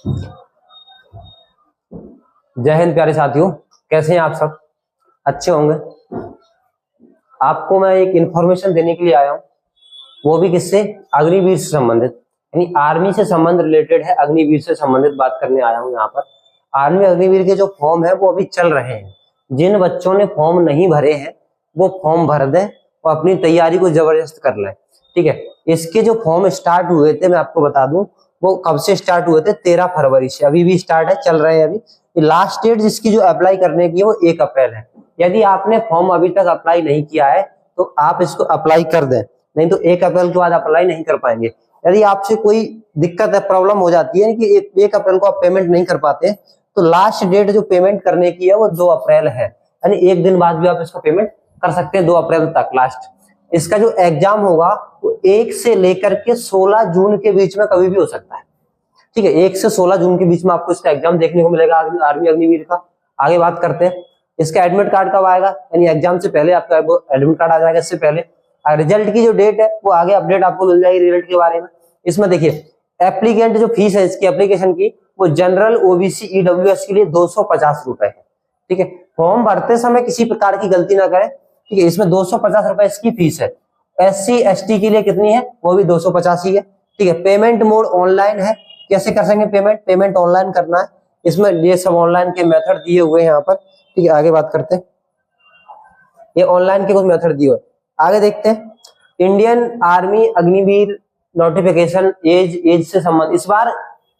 जय हिंद प्यारे साथियों, कैसे हैं आप सब? अच्छे होंगे। आपको मैं एक इंफॉर्मेशन देने के लिए आया हूं, वो भी किससे? अग्निवीर से संबंधित, यानी आर्मी से संबंध रिलेटेड है। अग्निवीर से संबंधित बात करने आया हूं यहाँ पर। आर्मी अग्निवीर के जो फॉर्म है वो अभी चल रहे हैं। जिन बच्चों ने फॉर्म नहीं भरे हैं वो फॉर्म भर दें और अपनी तैयारी को जबरदस्त कर लें, ठीक है। इसके जो फॉर्म स्टार्ट हुए थे मैं आपको बता दूं, वो कब से स्टार्ट हुए थे? 13 फरवरी से। अभी भी स्टार्ट है, चल रहे हैं अभी। लास्ट डेट जिसकी जो अप्लाई करने की है वो 1 अप्रैल है। यदि आपने फॉर्म अभी तक अप्लाई नहीं किया है तो आप इसको अप्लाई कर दें, नहीं तो 1 अप्रैल के बाद अप्लाई नहीं कर पाएंगे। यदि आपसे कोई दिक्कत है, प्रॉब्लम हो जाती है कि 1 अप्रैल को आप पेमेंट नहीं कर पाते, तो लास्ट डेट जो पेमेंट करने की है वो 2 अप्रैल है, यानी एक दिन बाद भी आप इसको पेमेंट कर सकते हैं, 2 अप्रैल तक लास्ट। इसका जो एग्जाम होगा वो 1 से लेकर के 16 जून के बीच में कभी भी हो सकता है, ठीक है। 1 से 16 जून के बीच में आपको इसका एग्जाम देखने को मिलेगा आर्मी अग्निवीर का। आगे बात करते हैं, इसका एडमिट कार्ड कब आएगा? यानी एग्जाम से पहले आपका एडमिट कार्ड आ जाएगा। इससे पहले रिजल्ट की जो डेट है वो आगे अपडेट आपको मिल जाएगी रिजल्ट के बारे में। इसमें देखिए, एप्लीकेंट जो फीस है इसकी एप्लीकेशन की, वो जनरल, ओबीसी, ईडब्ल्यूएस के लिए 250 रुपए है, ठीक है। फॉर्म भरते समय किसी प्रकार की गलती ना करें, ठीक है। इसमें 250 रुपए इसकी फीस है। SC ST के लिए कितनी है? वो भी 250 ही है, ठीक है। पेमेंट मोड ऑनलाइन है। कैसे कर सकेंगे पेमेंट ऑनलाइन करना है। इसमें ये सब ऑनलाइन के मेथड दिए हुए हैं यहाँ पर, ठीक है। आगे बात करते हैं, ये ऑनलाइन के कुछ मेथड दिए हुए। आगे देखते हैं, Indian Army Agniveer notification age से संबंधित। इस बार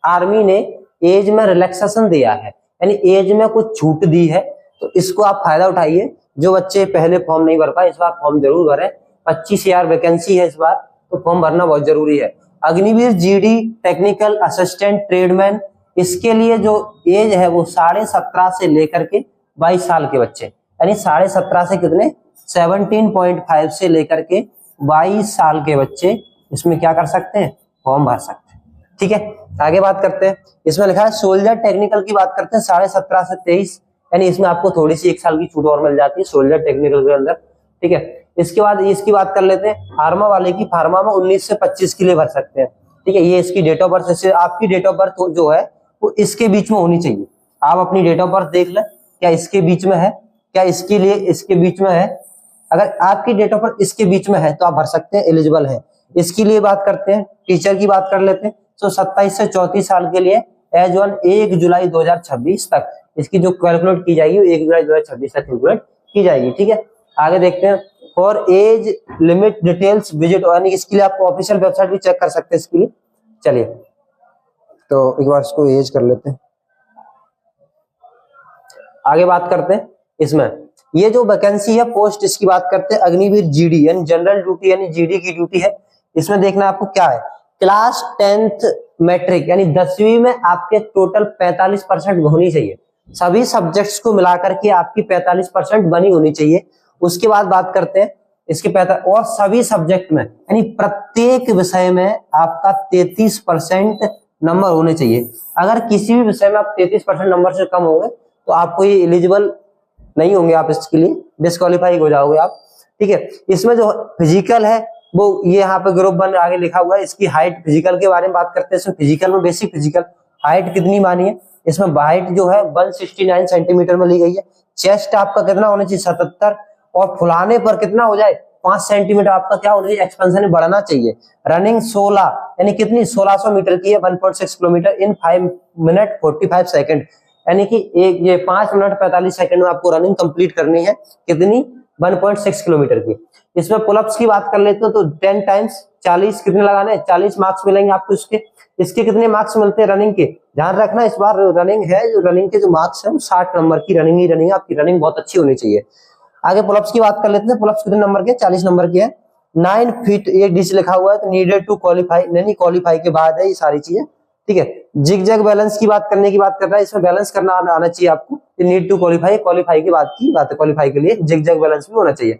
आर्मी ने एज में रिलैक्सेशन दिया है, यानी एज में कुछ छूट दी है, तो इसको आप फायदा उठाइए। जो बच्चे पहले फॉर्म नहीं भर पाए, इस बार फॉर्म जरूर भरें। 25,000 वैकेंसी है इस बार, तो फॉर्म भरना बहुत जरूरी है। Agniveer GD technical assistant tradesman, इसके लिए जो एज है वो 17.5 से लेकर के 22 साल के बच्चे, यानी 17.5 से कितने? 17.5 से लेकर के 22 साल के बच्चे इसमें क्या कर सकते हैं? फॉर्म भर सकते हैं, ठीक है। आगे बात करते हैं, इसमें लिखा है सोल्जर टेक्निकल की बात करते हैं, 17.5 से 23, यानी इसमें आपको थोड़ी सी 1 साल की छूट और मिल जाती है सोल्जर टेक्निकल के अंदर, ठीक है। इसके बाद इसकी बात कर लेते हैं फार्मा वाले की। फार्मा में 19 से 25 के लिए भर सकते हैं, ठीक है। ये इसकी डेट ऑफ बर्थ, इससे आपकी डेट ऑफ बर्थ जो है वो इसके बीच में होनी चाहिए। आप अपनी डेट ऑफ बर्थ देख लें, क्या इसके बीच में है, क्या इसके लिए इसके बीच में है। अगर आपकी डेट ऑफ बर्थ इसके बीच में है तो आप भर सकते हैं, एलिजिबल है। इसके लिए बात करते हैं, टीचर की बात कर लेते हैं। तो 27 से 34 साल के लिए एज ऑन 1 जुलाई 2026 तक इसकी जो कैलकुलेट की जाएगी 1 जुलाई 2026 तक कैलकुलेट की जाएगी, ठीक है। आगे देखते हैं, for age limit details visit, यानी इसके लिए आपको ऑफिशियल वेबसाइट भी चेक कर सकते हैं इसके लिए। चलिए तो एक बार इसको एज कर लेते हैं। आगे बात करते हैं, इसमें ये जो वैकेंसी है पोस्ट, इसकी बात करते हैं अग्निवीर GD, यानी जनरल ड्यूटी, यानी GD की ड्यूटी है। इसमें देखना आपको क्या है, क्लास 10th मैट्रिक, यानी 10वीं में आपके टोटल 45% होनी चाहिए। सभी सब्जेक्ट्स को मिलाकर के आपकी 45% बनी होनी चाहिए। उसके बाद बात करते हैं इसके 45 और सभी सब्जेक्ट में, यानी प्रत्येक विषय में आपका 33% नंबर होने चाहिए। अगर किसी भी विषय में आप 33% नंबर से कम होंगे तो आपको ये एलिजिबल नहीं होंगे, आप इसके लिए डिस्क्वालीफाई हो जाओगे आप, ठीक है। इसमें जो फिजिकल है वो ये यहाँ पे ग्रुप 1 आगे लिखा हुआ है। इसकी हाइट, फिजिकल के बारे में बात करते हैं। इसमें फिजिकल में बेसिक फिजिकल हाइट कितनी मानी है? इसमें हाइट जो है 169 सेंटीमीटर में ली गई है। चेस्ट आपका कितना होना चाहिए? 77, और फुलाने पर कितना हो जाए? 5 सेंटीमीटर आपका क्या होना चाहिए? एक्सपेंशन बढ़ना चाहिए। रनिंग 16, यानी कितनी? 1600 मीटर की है, 1.6 किलोमीटर इन 5 मिनट 45 सेकेंड, यानी कि ये 5 मिनट 45 सेकंड में आपको रनिंग कंप्लीट करनी है। कितनी? 1.6 किलोमीटर की। इसमें पुलअप्स की बात कर लेते हो तो 10 टाइम्स 40 कितने लगाने? 40 मार्क्स मिलेंगे आपको इसके। इसके कितने मार्क्स मिलते हैं रनिंग के? ध्यान रखना, इस बार रनिंग है, जो रनिंग के जो मार्क्स है वो 60 नंबर की रनिंग ही रनिंग, आपकी रनिंग बहुत अच्छी होनी चाहिए। आगे पुलअप्स की बात कर लेते हैं। पुलअप्स कितने नंबर के? 40 नंबर के है। 9 फीट एक डिश लिखा हुआ है, तो नीडेड टू क्वालिफाई, नहीं क्वालिफाई के बाद है ये सारी चीजें, ठीक है। जिग जैग बैलेंस की बात करने की बात कर रहा है, इसमें बैलेंस करना आना चाहिए आपको। नीड टू क्वालिफाई, क्वालिफाई के बाद की बात है, क्वालिफाई के लिए जिग जैग बैलेंस भी होना चाहिए।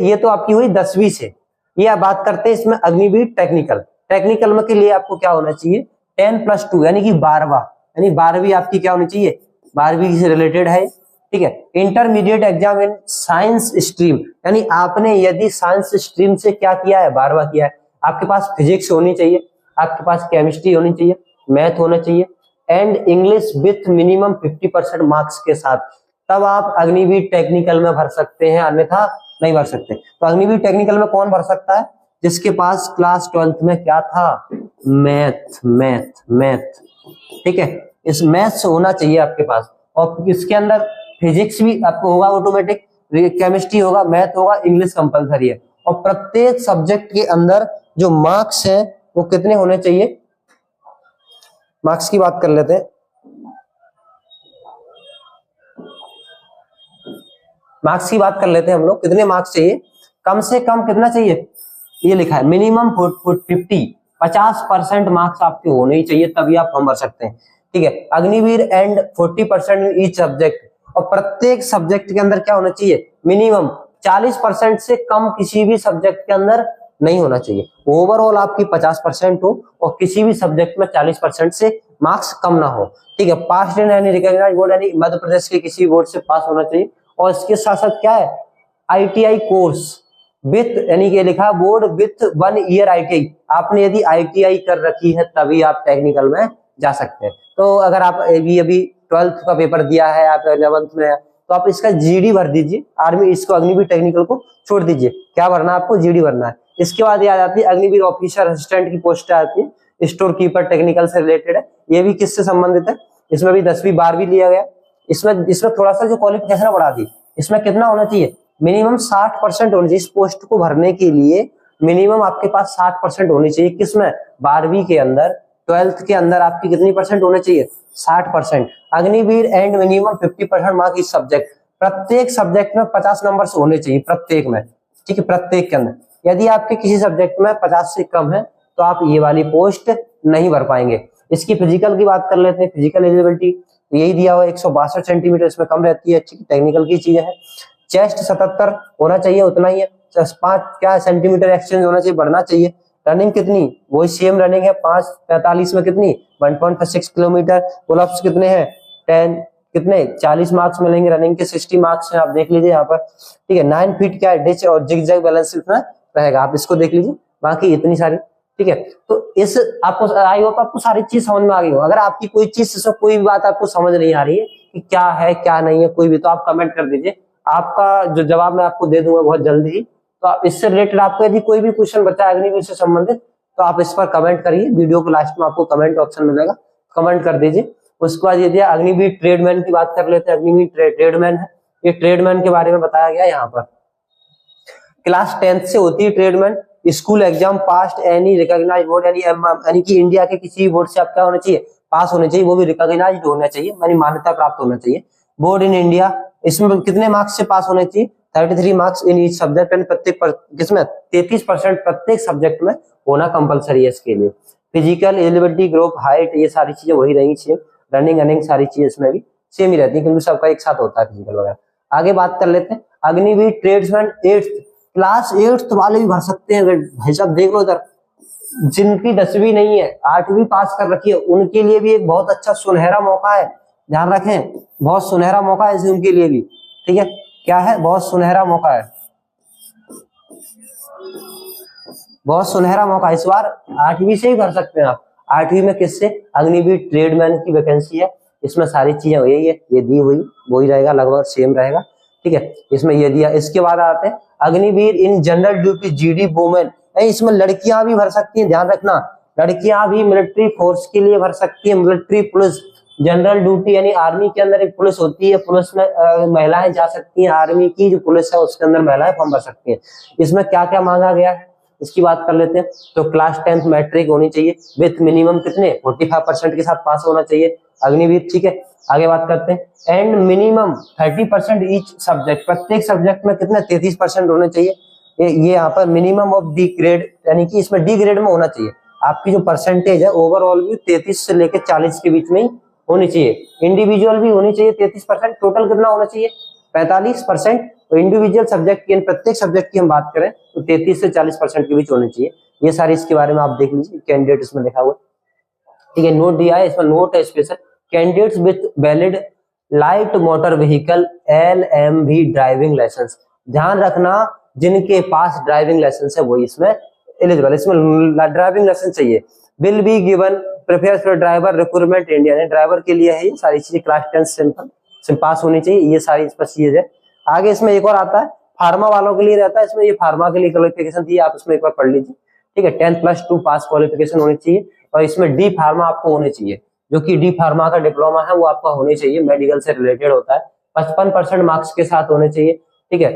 ये तो आपकी हुई 10वीं से। ये आप बात करते हैं इसमें अग्निवीर टेक्निकल। टेक्निकल में के लिए आपको क्या होना चाहिए? 10+2, यानी कि 12वां, यानी 12वीं आपकी क्या होनी चाहिए? 12वीं से रिलेटेड है, ठीक है। Intermediate exam in science stream, यानी आपने यदि साइंस स्ट्रीम से क्या किया है? 12वां किया है। आपके पास फिजिक्स होनी चाहिए, आपके पास केमिस्ट्री होनी चाहिए, मैथ होना चाहिए, and English with minimum 50% marks के साथ, तब आप अग्निवीर टेक्निकल में भर सकते हैं, अन्यथा नहीं भर सकते। तो अग्निवीर टेक्निकल में कौन भर सकता है? जिसके पास क्लास 12th में क्या था? मैथ। ठीक है, इस मैथ्स होना चाहिए आपके पास, और इसके अंदर फिजिक्स भी आपको होगा ऑटोमेटिक, केमिस्ट्री होगा, मैथ होगा, इंग्लिश कंपलसरी है। और प्रत्येक सब्जेक्ट के अंदर जो मार्क्स हैं वो कितने होने चाहिए? मार्क्स की बात कर लेते हैं। मार्क्स की बात कर लेते हैं हम लोग, कितने मार्क्स चाहिए? कम से कम कितना चाहिए? ये लिखा है मिनिमम 50% मार्क्स आपके होने ही चाहिए, तभी आप फॉर्म भर सकते हैं। ठीक है, Agniveer and 40% in each subject, और प्रत्येक सब्जेक्ट के अंदर क्या होना चाहिए? मिनिमम 40% से कम किसी भी सब्जेक्ट के अंदर नहीं होना चाहिए। ओवरऑल आपकी 50% हो और किसी भी सब्जेक्ट में 40% से मार्क्स कम ना हो। ठीक है, पास इन एनी रिकॉग्नाइज्ड बोर्ड, यानी मध्य प्रदेश के किसी बोर्ड से पास होना चाहिए। और इसके साथ साथ क्या है? ITI कोर्स विथ, यानी कि लिखा बोर्ड विथ 1 ईयर ITI, आपने यदि ITI कर रखी है तभी आप टेक्निकल में जा सकते हैं। तो अगर आप अभी 12th का पेपर दिया है, आप 11th में है, तो आप इसका GD भर दीजिए। आर्मी इसको अग्निवीर टेक्निकल को छोड़ दीजिए, क्या भरना है आपको? GD भरना है। इसके बाद ये आ जाती है अग्निवीर ऑफिसर असिस्टेंट की पोस्ट आती है, स्टोर कीपर टेक्निकल से रिलेटेड है। ये भी किससे संबंधित है? इसमें भी 10वीं 12वीं लिया गया। इसमें थोड़ा सा जो क्वालिफिकेशन बढ़ा दी, इसमें कितना होना चाहिए? मिनिमम 60% होनी चाहिए। इस पोस्ट को भरने के लिए मिनिमम आपके पास 60% होनी चाहिए। किसमें? 12वीं के अंदर, 12th के अंदर आपकी कितनी परसेंट होने चाहिए? 60%। अग्निवीर एंड मिनिमम 50% मार्क्स इस सब्जेक्ट, प्रत्येक सब्जेक्ट में 50 नंबर होने चाहिए, प्रत्येक में। ठीक है, प्रत्येक के अंदर। यदि आपके किसी सब्जेक्ट में 50 से कम है तो आप ये वाली पोस्ट नहीं भर पाएंगे। इसकी फिजिकल की बात कर लेते हैं। फिजिकल एलिजिबिलिटी यही दिया हुआ 162 सेंटीमीटर, इसमें कम रहती है, टेक्निकल की चीजें है। चेस्ट 77 होना चाहिए, उतना ही है। 5 सेंटीमीटर एक्सचेंज होना चाहिए, बढ़ना चाहिए। रनिंग कितनी? वही सेम रनिंग है, 5:45 में कितनी? 1.6 किलोमीटर। पुलअप्स कितने हैं? 10। कितने? 40 मार्क्स मिलेंगे। रनिंग के 60 मार्क्स हैं, आप देख लीजिए यहाँ पर। ठीक है, 9 फीट क्या है? डिच और जिगजैग बैलेंस इसमें रहेगा, आप इसको देख लीजिए। बाकी इतनी सारी, ठीक है। तो इस आपको आई होप आपको सारी चीज समझ में आ गई हो। अगर आपकी कोई चीज, कोई भी बात आपको समझ नहीं आ रही है कि क्या है क्या नहीं है, कोई भी, तो आप कमेंट कर दीजिए। आपका जो जवाब मैं आपको दे दूंगा बहुत जल्दी ही। तो आप इससे रिलेटेड आपको यदि कोई भी क्वेश्चन बचा है अग्निवीर से संबंधित, तो आप इस पर कमेंट करिए। वीडियो के लास्ट में आपको कमेंट ऑप्शन मिलेगा, कमेंट कर दीजिए। उसके बाद यदि अग्निवीर ट्रेडमैन की बात कर लेते हैं। अग्निवीर ट्रेडमैन है, ये ट्रेडमैन के बारे में बताया गया यहाँ पर। क्लास 10th से होती है tradesman. School exam passed any recognised board, यानी कि इंडिया के किसी भी बोर्ड से आप क्या होना चाहिए? पास होने चाहिए, वो भी रिकॉग्नाइज्ड होना चाहिए, यानी मान्यता प्राप्त होना चाहिए। बोर्ड इन इंडिया, इसमें कितने मार्क्स से पास होने चाहिए? 33 marks in each subject, and प्रत्येक किसमें? 33% प्रत्येक सब्जेक्ट में होना कंपलसरी है इसके लिए। फिजिकल एलिजिबिलिटी, ग्रुप, हाइट, ये सारी चीजें वही रहेंगी सेम। रनिंग अनिंग सारी चीजें इसमें भी सेम ही रहती है, क्योंकि सबका एक साथ होता है फिजिकल वगैरह। आगे बात कर लेते हैं Agniveer tradesman 8th, class 8th वाले भी भर सकते हैं। भाई साहब देख लो इधर, जिनकी 10वीं नहीं है, 8वीं पास कर रखी है, उनके लिए भी एक बहुत अच्छा सुनहरा मौका है। ध्यान रखें, बहुत सुनहरा मौका है उनके लिए भी। ठीक है, क्या है? बहुत सुनहरा मौका है, बहुत सुनहरा मौका। इस बार 8वीं से ही भर सकते हैं आप। 8वीं में किससे? अग्निवीर ट्रेडमैन की वैकेंसी है। इसमें सारी चीजें यही है, ये दी हुई वही रहेगा, लगभग सेम रहेगा। ठीक है, इसमें ये दिया। इसके बाद आते हैं Agniveer in general duty GD women, इसमें लड़कियां भी भर सकती हैं। ध्यान रखना, लड़कियां भी मिलिट्री फोर्स के लिए भर सकती है। मिलिट्री पुलिस, जनरल ड्यूटी, यानी आर्मी के अंदर एक पुलिस होती है, पुलिस में महिलाएं जा सकती हैं। आर्मी की जो पुलिस है उसके अंदर महिलाएं फॉर्म भर सकती हैं। इसमें क्या क्या मांगा गया है इसकी बात कर लेते हैं। तो क्लास 10th मैट्रिक होनी चाहिए, विथ मिनिमम कितने? 45% के साथ पास होना चाहिए अग्निवीर। ठीक है, आगे बात करते हैं। एंड मिनिमम 30% ईच सब्जेक्ट, प्रत्येक सब्जेक्ट में कितने? 33% होने चाहिए। ये यहाँ पर मिनिमम ऑफ डी ग्रेड, यानी कि इसमें डी ग्रेड में होना चाहिए। आपकी जो परसेंटेज है ओवरऑल भी 33 से लेकर 40 के बीच में ही होनी चाहिए। इंडिविजुअल भी होनी चाहिए 33%। टोटल कितना होना चाहिए? 45%। तो इंडिविजुअल सब्जेक्ट की, प्रत्येक सब्जेक्ट की हम बात करें तो 33 से 40% के बीच होने चाहिए। ये सारी इसके बारे में आप देख लीजिए, कैंडिडेट इसमें लिखा हुआ। ठीक है, नोट दिया है, इसमें नोट है special. Candidates with valid light motor vehicle LMV driving licence, ध्यान रखना जिनके पास ड्राइविंग लाइसेंस है वही इसमें एलिजिबल। इसमें ड्राइविंग लाइसेंस चाहिए। Will be given prepare for driver recruitment India ने ड्राइवर के लिए है ये सारी चीजें, क्लास 10 सिंपल पास होनी चाहिए, ये सारी इस पर चीज है। आगे इसमें एक और आता है फार्मा वालों के लिए रहता है, इसमें ये फार्मा के लिए क्वालिफिकेशन थी, आप इसमें एक बार पढ़ लीजिए, ठीक है। 10+2 पास क्वालिफिकेशन होनी चाहिए, और इसमें डी फार्मा आपको होनी चाहिए, जो कि डी फार्मा का डिप्लोमा है वो आपका होनी चाहिए, मेडिकल से रिलेटेड होता है, 55% मार्क्स के साथ होने चाहिए, ठीक है।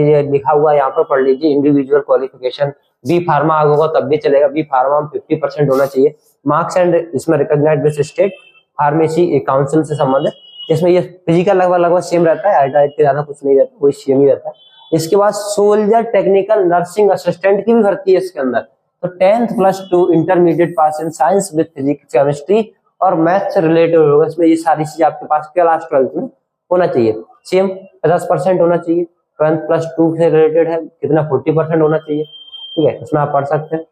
ये लिखा हुआ यहाँ पर पढ़ लीजिए, इंडिविजुअल क्वालिफिकेशन बी फार्मा आगे होगा तब भी चलेगा, बी फार्मा में 50% होना चाहिए मार्क्स, एंड इसमें recognised with state pharmacy council से संबंधित। इसमें ये फिजिकल लगभग सेम रहता है, हाइट के ज्यादा कुछ नहीं रहता, वही सेम ही रहता है। इसके बाद सोल्जर टेक्निकल नर्सिंग असिस्टेंट की भी भर्ती है इसके अंदर, तो 10+2 intermediate pass in science with physics chemistry और मैथ से रिलेटेड होगा, इसमें ये सारी चीजें आपके पास क्लास 12 में होना चाहिए। सेम 50% होना चाहिए, 10+2 से रिलेटेड है, कितना 40% होना चाहिए, ठीक है, इसमें आप पढ़ सकते हैं।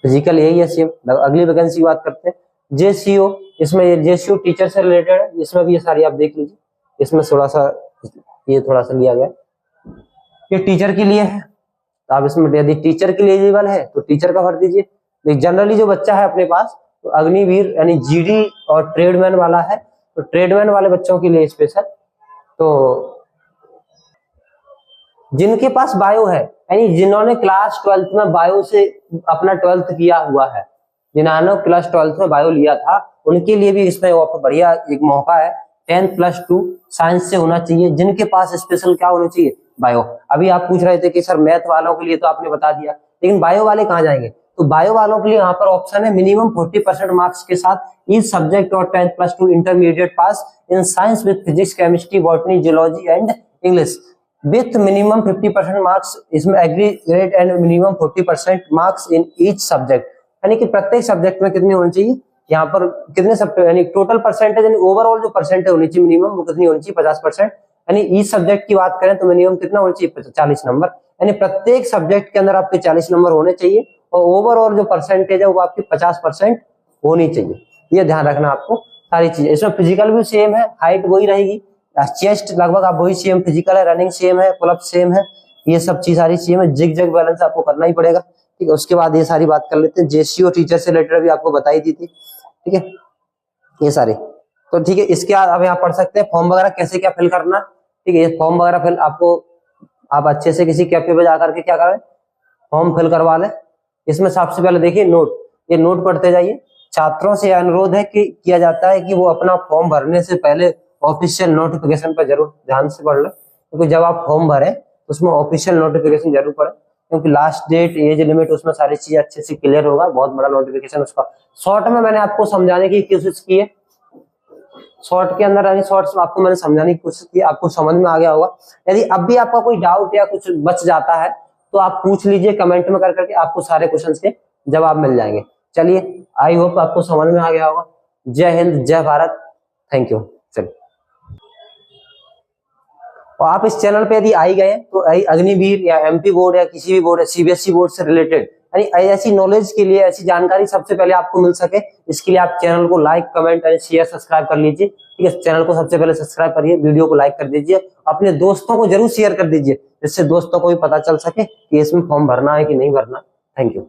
फिजिकल यही है सेम। अगली वैकेंसी की बात करते हैं, जेसीओ, इसमें ये जेसीओ टीचर से रिलेटेड है, इसमें भी ये सारी आप देख लीजिए, इसमें थोड़ा सा लिया गया, ये टीचर के लिए है, तो आप इसमें यदि टीचर के लिए एलिजिबल है तो टीचर का भर दीजिए। जनरली जो बच्चा है अपने पास तो अग्निवीर यानी जीडी और ट्रेडमैन वाला है, तो ट्रेडमैन वाले बच्चों के लिए स्पेशल, तो जिनके पास बायो है यानी जिन्होंने क्लास 12 में बायो से अपना 12th किया हुआ है, जिन्होंने क्लास 12 में बायो लिया था, उनके लिए भी इसमें बढ़िया एक मौका है। 10+2 साइंस से होना चाहिए, जिनके पास स्पेशल क्या होना चाहिए, बायो। अभी आप पूछ रहे थे कि सर मैथ वालों के लिए तो आपने बता दिया, लेकिन बायो वाले कहाँ जाएंगे, तो बायो वालों के लिए यहाँ पर ऑप्शन है मिनिमम 40% मार्क्स के साथ ईच सब्जेक्ट और 10+2 intermediate pass in science with physics chemistry botany geology and English with minimum 50% marks, इसमें aggregate and minimum 40% marks in each subject, यानी कि प्रत्येक सब्जेक्ट में कितनी होनी चाहिए, यहाँ पर कितने सब्जेक्ट यानी टोटल परसेंटेज यानी ओवरऑल जो परसेंटेज होनी चाहिए मिनिमम वो कितनी होनी चाहिए 50%, यानी ईच सब्जेक्ट की बात करें तो मिनिमम कितना होना चाहिए 40 नंबर, यानी प्रत्येक सब्जेक्ट के अंदर आपके 40 नंबर होने चाहिए, और ओवरऑल जो परसेंटेज है वो आपकी 50% होनी चाहिए, ये ध्यान रखना आपको सारी चीजें। इसमें फिजिकल भी सेम है, हाइट वही रहेगी, चेस्ट लगभग आप वही सेम, फिजिकल है, रनिंग सेम है, पुलअप सेम है, ये सब चीज सारी सेम है, जिग जग बैलेंस आपको करना ही पड़ेगा, ठीक है। उसके बाद ये सारी बात कर लेते हैं, जेसीओ टीचर से रिलेटेड भी आपको बताई दी थी, ठीक है, ये सारी, तो ठीक है। इसके बाद अब यहाँ पढ़ सकते हैं फॉर्म वगैरह कैसे क्या फिल करना, ठीक है। ये फॉर्म वगैरह फिल आपको आप अच्छे से किसी कैफे पे जाकर के क्या करें, फॉर्म फिल करवा लें। इसमें सबसे पहले देखिए नोट, ये नोट पढ़ते जाइए। छात्रों से अनुरोध है कि किया जाता है कि वो अपना फॉर्म भरने से पहले ऑफिशियल नोटिफिकेशन पर जरूर ध्यान से पढ़ लें, क्योंकि जब आप फॉर्म भरें उसमें ऑफिशियल नोटिफिकेशन जरूर पढ़ें, क्योंकि लास्ट डेट एज लिमिट उसमें सारी चीजें अच्छे से क्लियर होगा, बहुत बड़ा नोटिफिकेशन उसका। शॉर्ट में मैंने आपको समझाने की कोशिश की है, शॉर्ट के अंदर यानी शॉर्ट्स में आपको मैंने समझाने की कोशिश की, आपको समझ में आ गया होगा। यदि अब भी आपका कोई डाउट या कुछ बच जाता है तो आप पूछ लीजिए कमेंट में कर करके, आपको सारे क्वेश्चंस के जवाब मिल जाएंगे। चलिए, आई होप आपको समझ में आ गया होगा। जय हिंद, जय भारत, थैंक यू। चलिए, और आप इस चैनल पे यदि आई गए तो अग्निवीर या एमपी बोर्ड या किसी भी बोर्ड, सीबीएसई बोर्ड से रिलेटेड यानी ऐसी नॉलेज के लिए, ऐसी जानकारी सबसे पहले आपको मिल सके, इसके लिए आप चैनल को like, comment and share, subscribe कर लीजिए, ठीक है। चैनल को सबसे पहले सब्सक्राइब करिए, वीडियो को लाइक कर दीजिए, अपने दोस्तों को जरूर शेयर कर दीजिए, जिससे दोस्तों को भी पता चल सके कि इसमें फॉर्म भरना है कि नहीं भरना। Thank you.